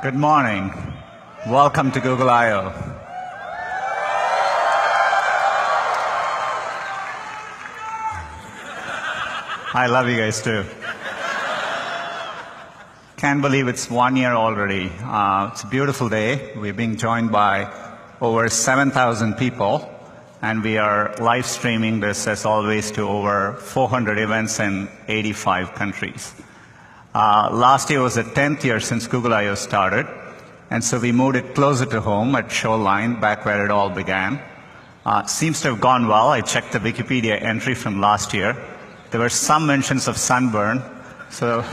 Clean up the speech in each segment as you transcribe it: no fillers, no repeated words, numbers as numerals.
Good morning. Welcome to Google I/O. I love you guys too. Can't believe it's 1 year already. It's a beautiful day. We're being joined by over 7,000 people, and we are live streaming this, as always, to over 400 events in 85 countries. Last year was the 10th year since Google I/O started, and so we moved it closer to home at Shoreline, back where it all began. Seems to have gone well. I checked the Wikipedia entry from last year. There were some mentions of sunburn, so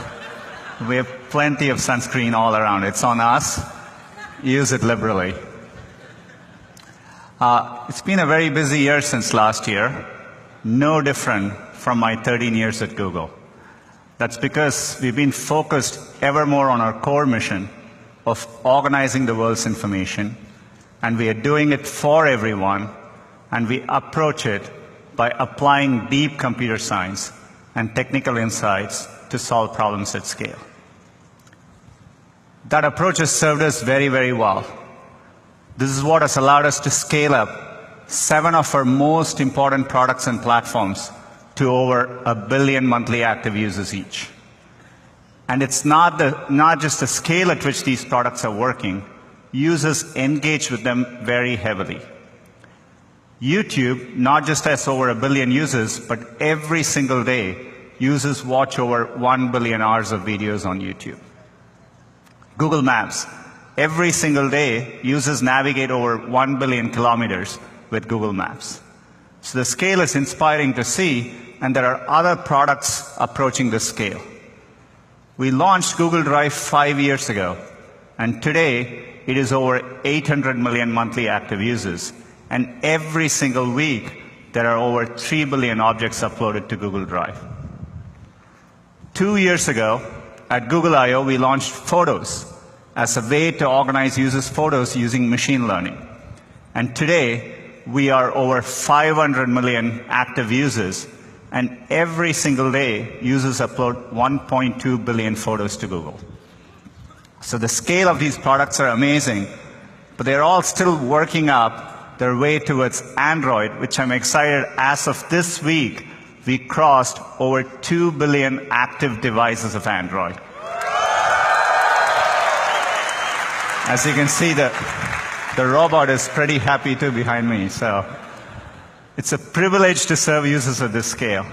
we have plenty of sunscreen all around. It's on us. Use it liberally. It's been a very busy year since last year, no different from my 13 years at Google. That's because we've been focused ever more on our core mission of organizing the world's information, and we are doing it for everyone, and we approach it by applying deep computer science and technical insights to solve problems at scale. That approach has served us very, very well. This is what has allowed us to scale up 7 of our most important products and platforms to over 1 billion monthly active users each. And it's not just the scale at which these products are working. Users engage with them very heavily. YouTube not just has over 1 billion users, but every single day, users watch over 1 billion hours of videos on YouTube. Google Maps, every single day, users navigate over 1 billion kilometers with Google Maps. So the scale is inspiring to see, and there are other products approaching this scale. We launched Google Drive 5 years ago, and today it is over 800 million monthly active users. And every single week, there are over 3 billion objects uploaded to Google Drive. 2 years ago, at Google I/O, we launched Photos as a way to organize users' photos using machine learning. And today, we are over 500 million active users, and every single day, users upload 1.2 billion photos to Google. So the scale of these products are amazing, but they're all still working up their way towards Android, which I'm excited, as of this week, we crossed over 2 billion active devices of Android. As you can see, the robot is pretty happy too behind me. So it's a privilege to serve users at this scale.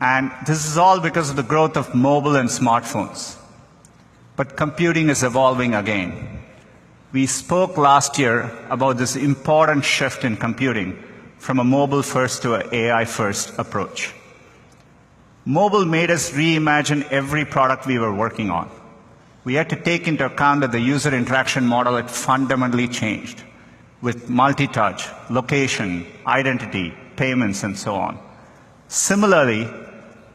And this is all because of the growth of mobile and smartphones. But computing is evolving again. We spoke last year about this important shift in computing from a mobile-first to an AI-first approach. Mobile made us reimagine every product we were working on. We had to take into account that the user interaction model had fundamentally changed with multi-touch, location, identity, payments, and so on. Similarly,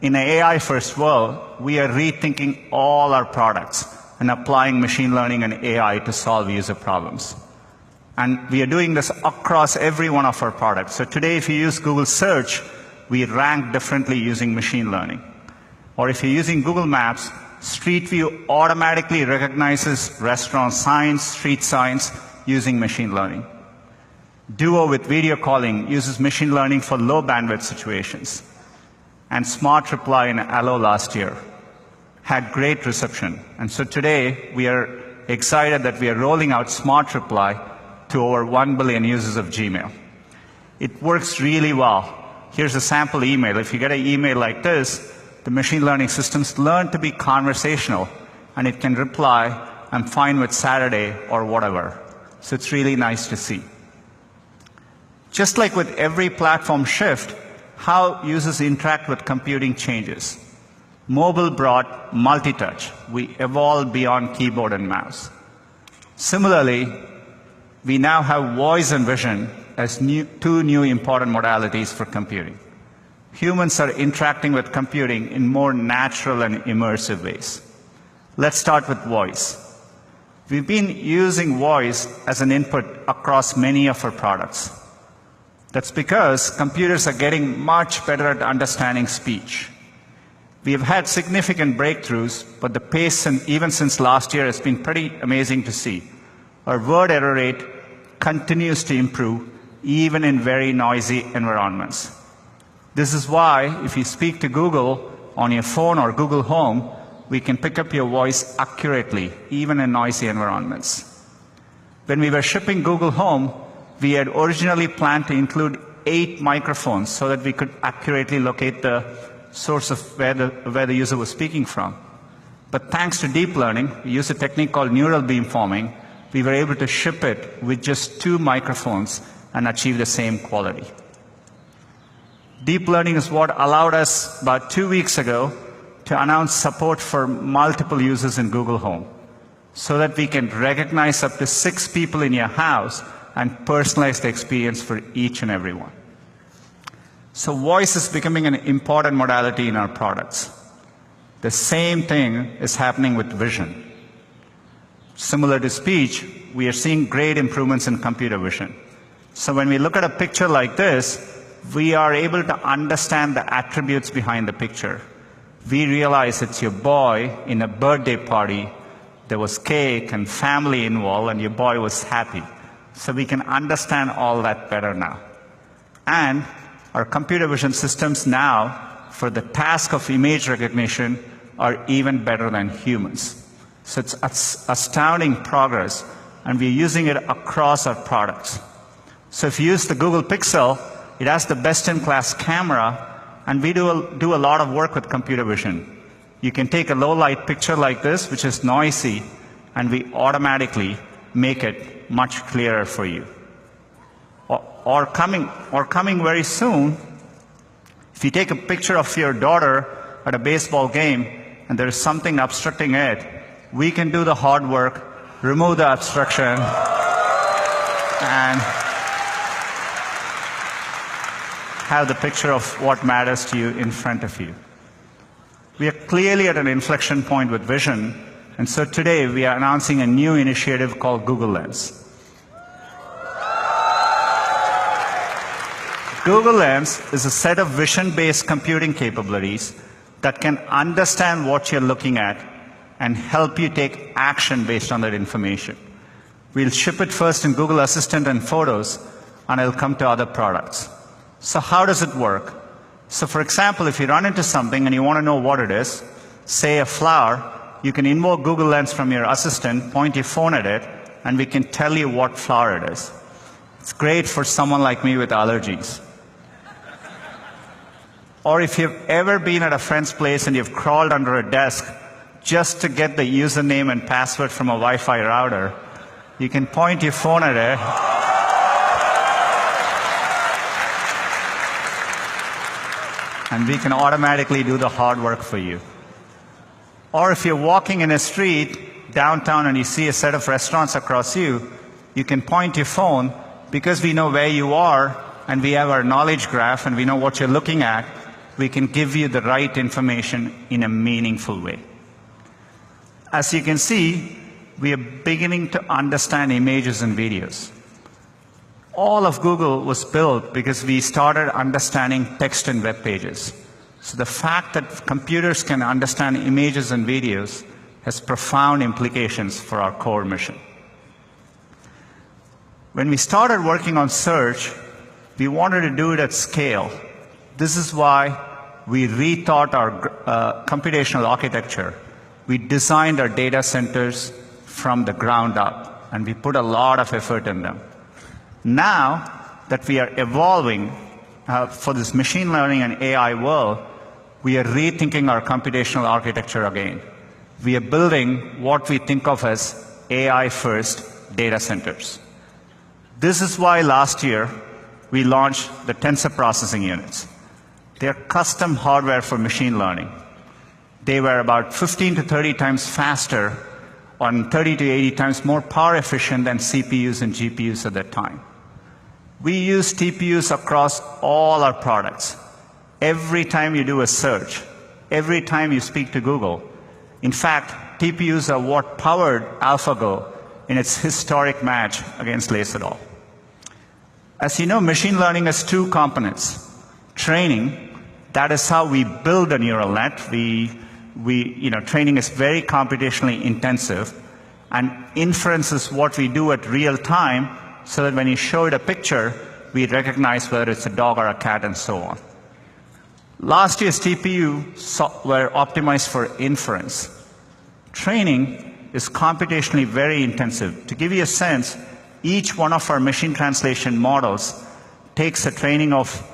in an AI-first world, we are rethinking all our products and applying machine learning and AI to solve user problems. And we are doing this across every one of our products. So today, if you use Google Search, we rank differently using machine learning. Or if you're using Google Maps, Street View automatically recognizes restaurant signs, street signs, using machine learning. Duo with video calling uses machine learning for low bandwidth situations. And Smart Reply in Allo last year had great reception. And so today, we are excited that we are rolling out Smart Reply to over 1 billion users of Gmail. It works really well. Here's a sample email. If you get an email like this, the machine learning systems learn to be conversational, and it can reply, "I'm fine with Saturday," or whatever. So it's really nice to see. Just like with every platform shift, how users interact with computing changes. Mobile brought multi-touch. We evolved beyond keyboard and mouse. Similarly, we now have voice and vision as two new important modalities for computing. Humans are interacting with computing in more natural and immersive ways. Let's start with voice. We've been using voice as an input across many of our products. That's because computers are getting much better at understanding speech. We have had significant breakthroughs, but the pace, even since last year, has been pretty amazing to see. Our word error rate continues to improve, even in very noisy environments. This is why, if you speak to Google on your phone or Google Home, we can pick up your voice accurately, even in noisy environments. When we were shipping Google Home, we had originally planned to include 8 microphones so that we could accurately locate the source of where the user was speaking from. But thanks to deep learning, we use a technique called neural beamforming, we were able to ship it with just 2 microphones and achieve the same quality. Deep learning is what allowed us about 2 weeks ago to announce support for multiple users in Google Home, so that we can recognize up to 6 people in your house and personalize the experience for each and every one. So voice is becoming an important modality in our products. The same thing is happening with vision. Similar to speech, we are seeing great improvements in computer vision. So when we look at a picture like this, we are able to understand the attributes behind the picture. We realize it's your boy in a birthday party. There was cake and family involved, and your boy was happy. So we can understand all that better now. And our computer vision systems now, for the task of image recognition, are even better than humans. So it's astounding progress, and we're using it across our products. So if you use the Google Pixel, it has the best-in-class camera, and we do a lot of work with computer vision. You can take a low-light picture like this, which is noisy, and we automatically make it much clearer for you. Or coming very soon, if you take a picture of your daughter at a baseball game and there is something obstructing it, we can do the hard work, remove the obstruction, and have the picture of what matters to you in front of you. We are clearly at an inflection point with vision, and so today we are announcing a new initiative called Google Lens. Google Lens is a set of vision-based computing capabilities that can understand what you're looking at and help you take action based on that information. We'll ship it first in Google Assistant and Photos, and it'll come to other products. So how does it work? So for example, if you run into something and you want to know what it is, say a flower, you can invoke Google Lens from your assistant, point your phone at it, and we can tell you what flower it is. It's great for someone like me with allergies. Or if you've ever been at a friend's place and you've crawled under a desk just to get the username and password from a Wi-Fi router, you can point your phone at it and we can automatically do the hard work for you. Or if you're walking in a street downtown and you see a set of restaurants across you, you can point your phone because we know where you are and we have our knowledge graph and we know what you're looking at. We can give you the right information in a meaningful way. As you can see, we are beginning to understand images and videos. All of Google was built because we started understanding text and web pages. So the fact that computers can understand images and videos has profound implications for our core mission. When we started working on search, we wanted to do it at scale. This is why we rethought our computational architecture. We designed our data centers from the ground up, and we put a lot of effort in them. Now that we are evolving for this machine learning and AI world, we are rethinking our computational architecture again. We are building what we think of as AI-first data centers. This is why last year we launched the tensor processing units. They're custom hardware for machine learning. They were about 15 to 30 times faster and 30 to 80 times more power efficient than CPUs and GPUs at that time. We use TPUs across all our products. Every time you do a search, every time you speak to Google. In fact, TPUs are what powered AlphaGo in its historic match against Laserdal. As you know, machine learning has 2 components: training, That is how we build a neural net. Training is very computationally intensive, and inference is what we do at real time, so that when you show it a picture, we recognize whether it's a dog or a cat and so on. Last year's TPU were optimized for inference. Training is computationally very intensive. To give you a sense, each one of our machine translation models takes a training of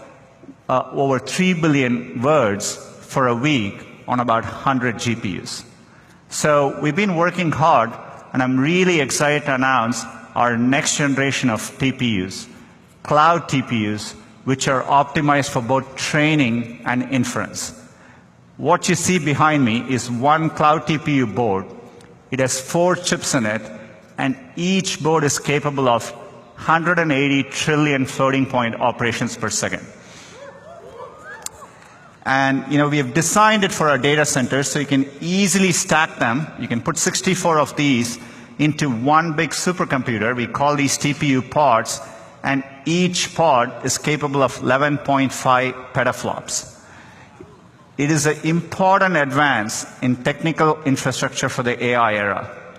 over 3 billion words for a week on about 100 GPUs. So we've been working hard, and I'm really excited to announce our next generation of TPUs, cloud TPUs, which are optimized for both training and inference. What you see behind me is one cloud TPU board. It has 4 chips in it, and each board is capable of 180 trillion floating point operations per second. And we have designed it for our data centers, so you can easily stack them. You can put 64 of these into one big supercomputer. We call these TPU pods, and each pod is capable of 11.5 petaflops. It is an important advance in technical infrastructure for the AI era.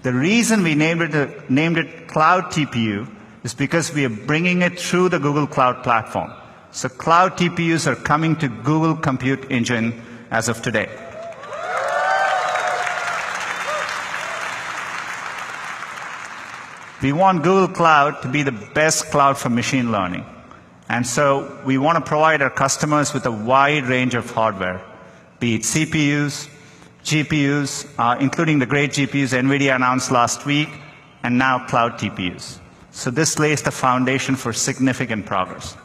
The reason we named it Cloud TPU is because we are bringing it through the Google Cloud Platform. So cloud TPUs are coming to Google Compute Engine as of today. We want Google Cloud to be the best cloud for machine learning. And so we want to provide our customers with a wide range of hardware, be it CPUs, GPUs, including the great GPUs NVIDIA announced last week, and now cloud TPUs. So this lays the foundation for significant progress.